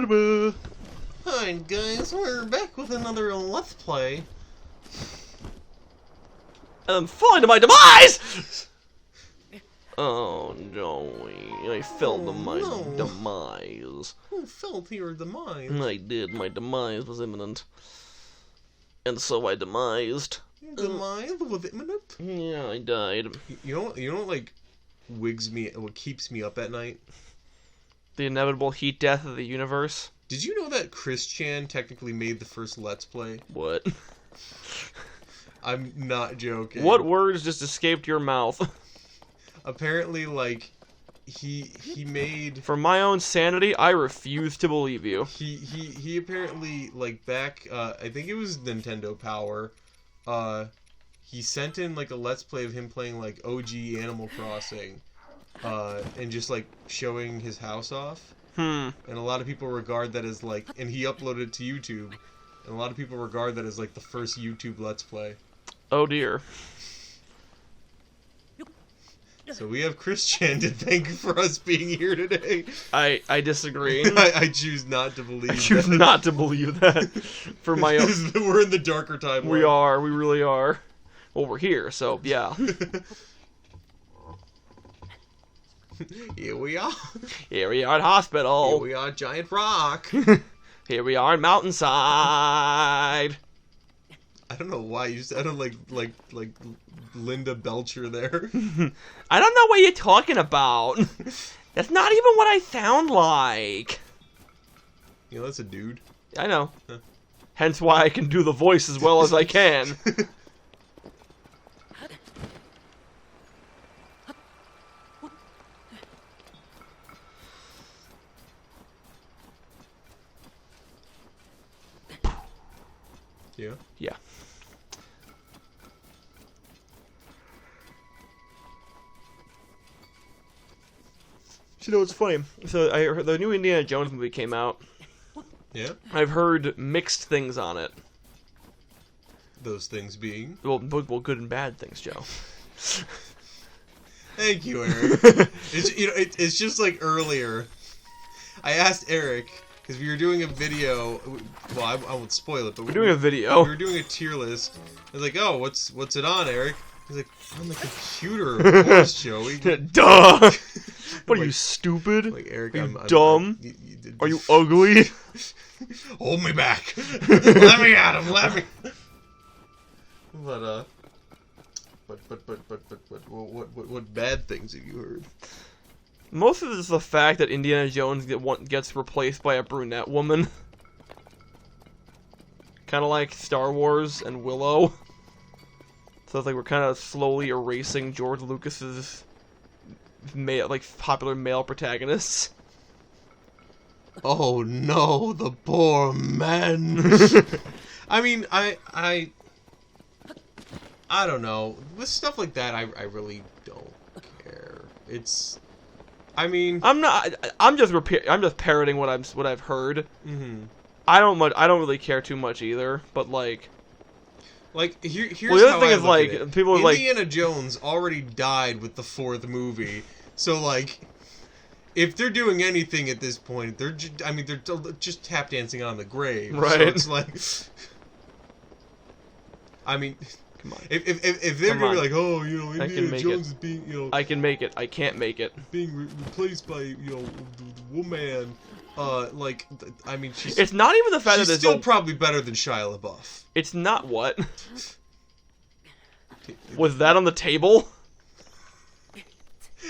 Hi guys, we're back with another Let's Play. And I'm falling to my demise! Oh no, I fell to my demise. Who fell to your demise? I did, my demise was imminent. And so I demised. Your demise was imminent? Yeah, I died. You know what like what keeps me up at night? The inevitable heat death of the universe. Did you know that Chris Chan technically made the first Let's Play? What? I'm not joking. What words just escaped your mouth? Apparently, like, he made... For my own sanity, I refuse to believe you. He apparently, like, back, I think it was Nintendo Power, he sent in, like, a Let's Play of him playing, like, OG Animal Crossing, and just, like, showing his house off. And a lot of people regard that as, like, and he uploaded it to YouTube, and a lot of people regard that as, like, the first YouTube Let's Play. Oh dear. So we have Chris Chan to thank for us being here today. I disagree. I choose not to believe that. I choose not to believe that. For my own... We're in the darker timeline. We are. We really are. Well, we're here, so yeah. Here we are. Here we are at hospital. Here we are at Giant Rock. Here we are at Mountainside. I don't know why you sounded like Linda Belcher there. I don't know what you're talking about. That's not even what I sound like. You know, that's a dude. I know. Huh. Hence why I can do the voice as well as I can. Yeah? Yeah. You know, it's funny. So I heard the new Indiana Jones movie came out. Yeah? I've heard mixed things on it. Those things being? Well, good and bad things, Joe. Thank you, Eric. It's just like earlier. I asked Eric, because we were doing a video. Well, I won't spoil it, but we're doing a video. We were doing a tier list. I was like, "Oh, what's it on, Eric?" He's like, "On the computer, of course, Joey." Duh. What are you, stupid? Like, Eric, are you dumb? Are you ugly? Hold me back. Let me at him. Let me. But what bad things have you heard? Most of it is the fact that Indiana Jones gets replaced by a brunette woman. Kind of like Star Wars and Willow. So it's like we're kind of slowly erasing George Lucas's popular male protagonists. Oh no, the poor men. I mean, I don't know. With stuff like that, I really don't care. It's, I mean, I'm just parroting what I've heard. Mm-hmm. I don't really care too much either, but like here's well, the how other thing I is look like at it. people are like Indiana Jones already died with the 4th movie, so like if they're doing anything at this point, they're just tap dancing on the grave. Right. So it's like, I mean, come on. If they're doing like, oh, you know, Indiana Jones is being, you know, I can make it. I can't make it. Being replaced by, you know, the woman. Like, I mean, it's not even the fact that she's still probably better than Shia LaBeouf. It's not what? Was that on the table?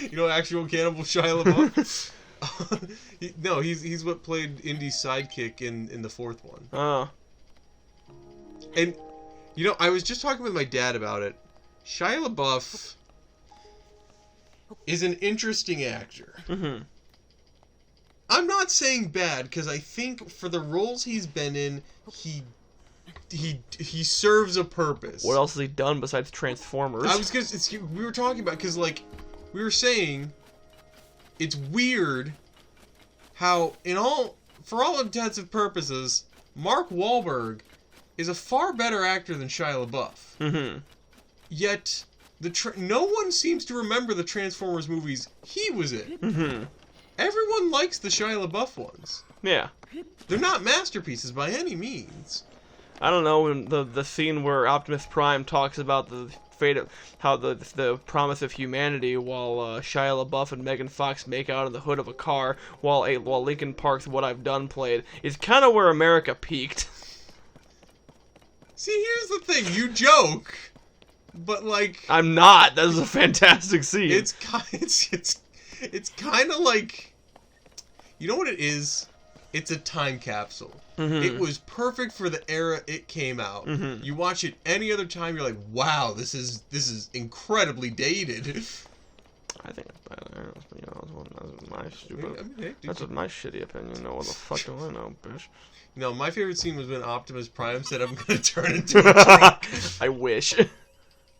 You know, actual cannibal Shia LaBeouf? No, he's what played Indy's sidekick in the 4th one. Oh. And, you know, I was just talking with my dad about it. Shia LaBeouf is an interesting actor. Mm-hmm. I'm not saying bad, because I think for the roles he's been in, he serves a purpose. What else has he done besides Transformers? We were talking about, because, like, we were saying, it's weird how, for all intents and purposes, Mark Wahlberg is a far better actor than Shia LaBeouf. Mm-hmm. Yet, no one seems to remember the Transformers movies he was in. Mm-hmm. everyone likes the Shia LaBeouf ones. Yeah. They're not masterpieces by any means. I don't know, in the scene where Optimus Prime talks about the fate of how the promise of humanity, while Shia LaBeouf and Megan Fox make out in the hood of a car, while Linkin Park's "What I've Done" played, is kind of where America peaked. See, here's the thing: you joke, but like I'm not. That is a fantastic scene. it's kind of like, you know what it is? It's a time capsule. Mm-hmm. It was perfect for the era it came out. Mm-hmm. You watch it any other time, you're like, wow, this is incredibly dated. I think it's better. You know, that's my stupid. I mean, hey, That's my shitty opinion. No, what the fuck do I know, bitch? You know, my favorite scene was when Optimus Prime said, "I'm going to turn into a truck." I wish.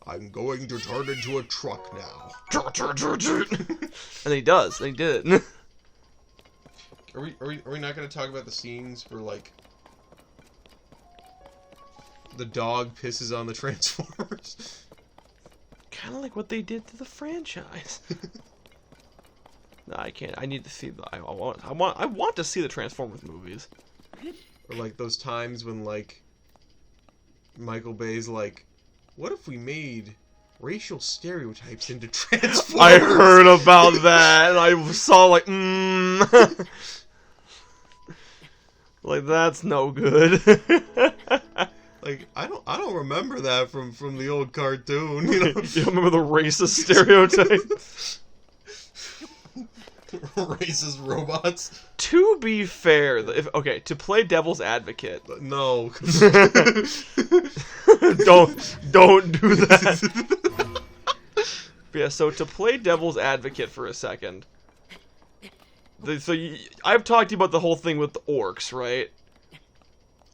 I'm going to turn into a truck now. And he does. They did it. Are we not going to talk about the scenes where, like, the dog pisses on the Transformers? Kind of like what they did to the franchise. No, I can't. I need to see the. I want to see the Transformers movies. Or like those times when, like, Michael Bay's like, what if we made racial stereotypes into Transformers? I heard about that, and I saw like, like that's no good. Like, I don't remember that from the old cartoon, you know. You don't remember the racist stereotype? Racist robots. To be fair, to play devil's advocate. No. don't do that. Yeah, so to play devil's advocate for a second. I've talked to you about the whole thing with the orcs, right?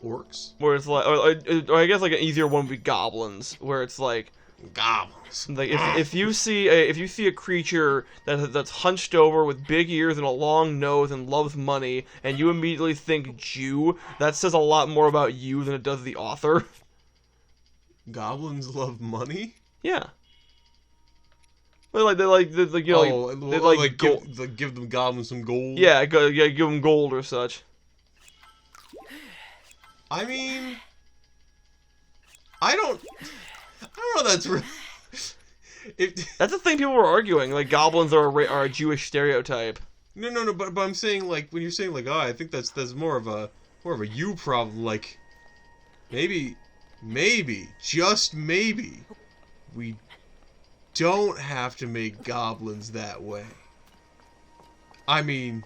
Orcs? Where it's like, or I guess like an easier one would be goblins, where it's like, goblins. Like if you see a creature that's hunched over with big ears and a long nose and loves money, and you immediately think Jew, that says a lot more about you than it does the author. Goblins love money? Yeah. They give them goblins some gold. Yeah, give them gold or such. I mean, I don't know. That's real. That's the thing people were arguing. Like goblins are a Jewish stereotype. No. But I'm saying, like, when you're saying like, oh, I think that's more of a you problem. Like, maybe, just maybe, we don't have to make goblins that way. I mean,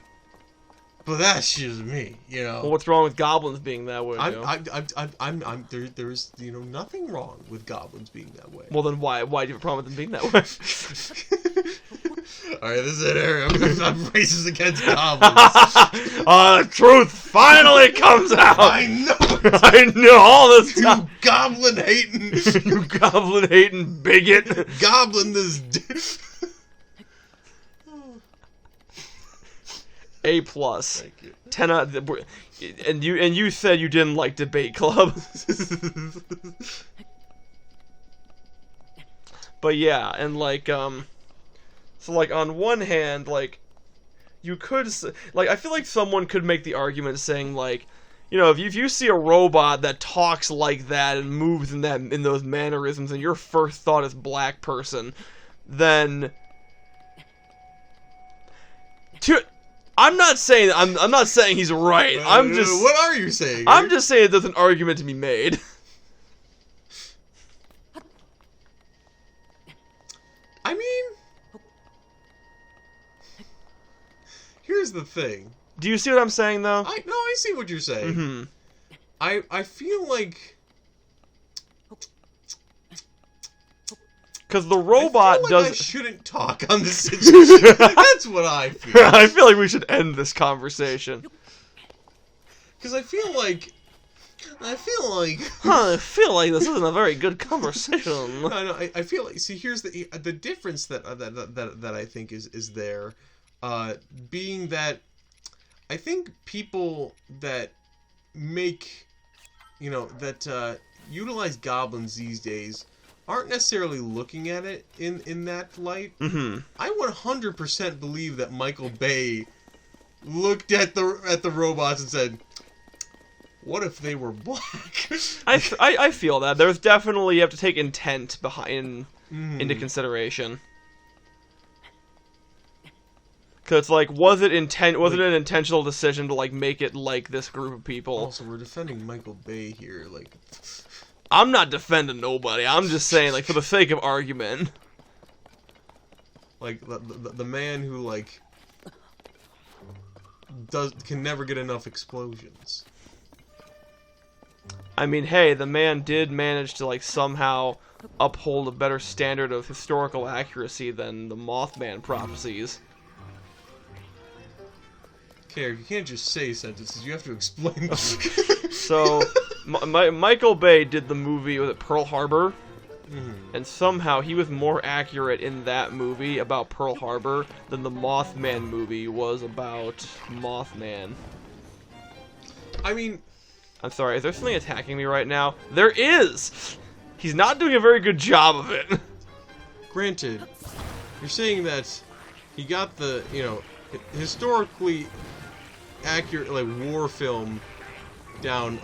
but that's just me, you know. Well, what's wrong with goblins being that way? There's nothing wrong with goblins being that way. Well, then why do you have a problem with them being that way? All right, this is it, Harry. I'm racist against goblins. Truth finally comes out. I know. I know all this time. You goblin hating. You goblin hating bigot. Goblin this. A+. Thank you. 10 out. And you said you didn't like Debate Club. But yeah, and like so like on one hand, like you could like I feel like someone could make the argument saying like, you know, if you see a robot that talks like that and moves in those mannerisms and your first thought is black person, then I'm not saying he's right. I'm just. What are you saying? I'm just saying there's an argument to be made. I mean, here's the thing. Do you see what I'm saying, though? I see what you're saying. Mm-hmm. I feel like. Because the robot I shouldn't talk on this situation. That's what I feel. I feel like we should end this conversation. Because I feel like I feel like this isn't a very good conversation. No, I feel like. See, here's the difference that I think is there, being that I think people that make, that utilize goblins these days aren't necessarily looking at it in that light. Mm-hmm. I 100% believe that Michael Bay looked at the robots and said, "What if they were black?" I feel that there's definitely, you have to take intent into consideration. Cause like, was it an intentional decision to like make it like this group of people? Also, we're defending Michael Bay here, like. I'm not defending nobody. I'm just saying, like, for the sake of argument. Like the man who like can never get enough explosions. I mean, hey, the man did manage to like somehow uphold a better standard of historical accuracy than the Mothman prophecies. Okay, you can't just say sentences. You have to explain them. So, Michael Bay did the movie, was it Pearl Harbor? And somehow he was more accurate in that movie about Pearl Harbor than the Mothman movie was about Mothman. I mean... I'm sorry, is there something attacking me right now? There is! He's not doing a very good job of it. Granted, you're saying that he got the, historically accurate, like, war film down,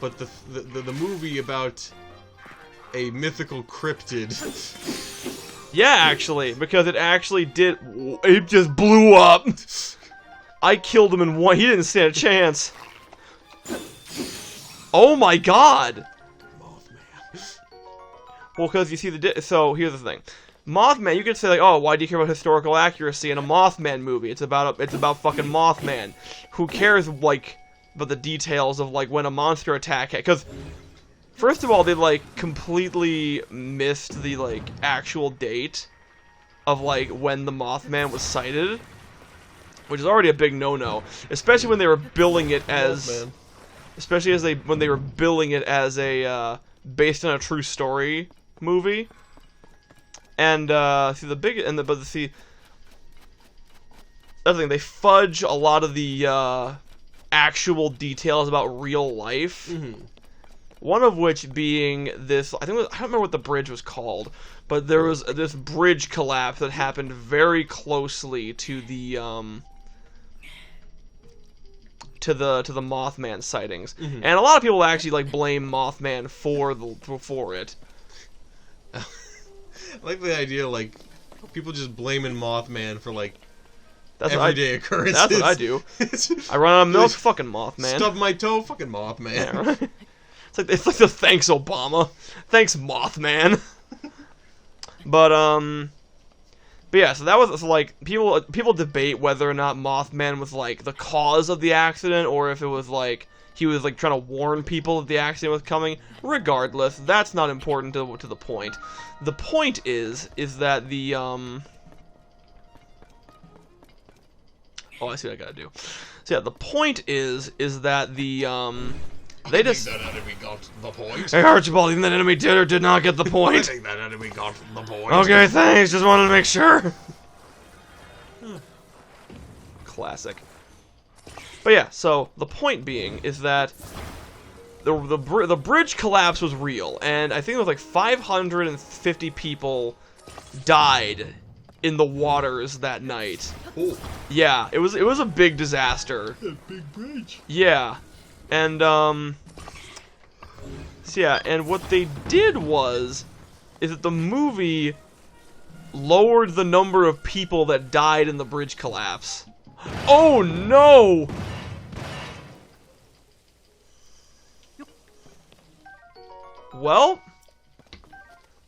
but the movie about a mythical cryptid. Yeah, actually, because it just blew up. I killed him in one, he didn't stand a chance. Oh my god! Mothman. Well, because you see so here's the thing. Mothman, you could say like, oh, why do you care about historical accuracy in a Mothman movie? It's about fucking Mothman. Who cares, like, about the details of, like, when a monster attack... Because, first of all, they, like, completely missed the, like, actual date of, like, when the Mothman was sighted. Which is already a big no-no. Especially when they were billing it as... Mothman. Especially when they were billing it as a, based on a true story movie. And, that's the other thing, they fudge a lot of the, actual details about real life. One of which being this, I don't remember what the bridge was called, but there was this bridge collapse that happened very closely to the, to the Mothman sightings. And a lot of people actually, like, blame Mothman for it. I like the idea, like, people just blaming Mothman for, like, That's everyday occurrences. That's what I do. I run out of milk, fucking Mothman. Stub my toe, fucking Mothman. Yeah, right? It's like the thanks Obama, thanks Mothman. But yeah, so that was like people debate whether or not Mothman was like the cause of the accident or if it was like he was like trying to warn people that the accident was coming. Regardless, that's not important to the point. The point is that the oh, I see what I gotta do. So yeah, the point is that the they just... I think that enemy got the point. Hey Archibald, even that enemy did or did not get the point. I think that enemy got the point. Okay, thanks. Just wanted to make sure. Classic. But yeah, so the point being is that the bridge collapse was real, and I think it was like 550 people died in the waters that night. Oh. Yeah, it was a big disaster. A big bridge. Yeah. And, so yeah, and what they did is that the movie lowered the number of people that died in the bridge collapse. Oh, no! Well,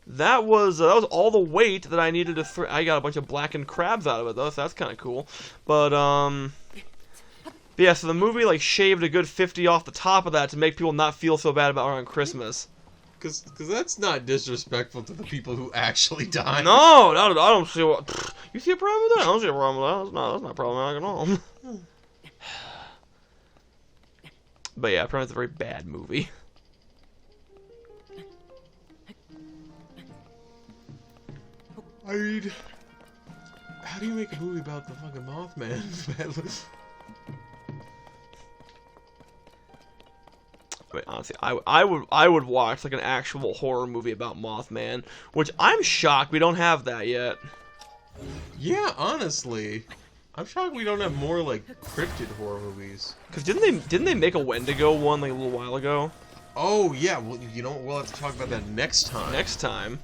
that was all the weight that I needed to I got a bunch of blackened crabs out of it, though, so that's kind of cool. But, yeah, so the movie, like, shaved a good 50 off the top of that to make people not feel so bad about around Christmas. Because that's not disrespectful to the people who actually died. No, I don't see what... You see a problem with that? I don't see a problem with that. That's not problematic at all. But yeah, apparently it's a very bad movie. I mean... How do you make a movie about the fucking Mothman? Wait, honestly, I would watch like an actual horror movie about Mothman, which I'm shocked we don't have that yet. Yeah, honestly. I'm shocked we don't have more like cryptid horror movies. Cause didn't they make a Wendigo one like a little while ago? Oh yeah, well we'll have to talk about that next time. Next time.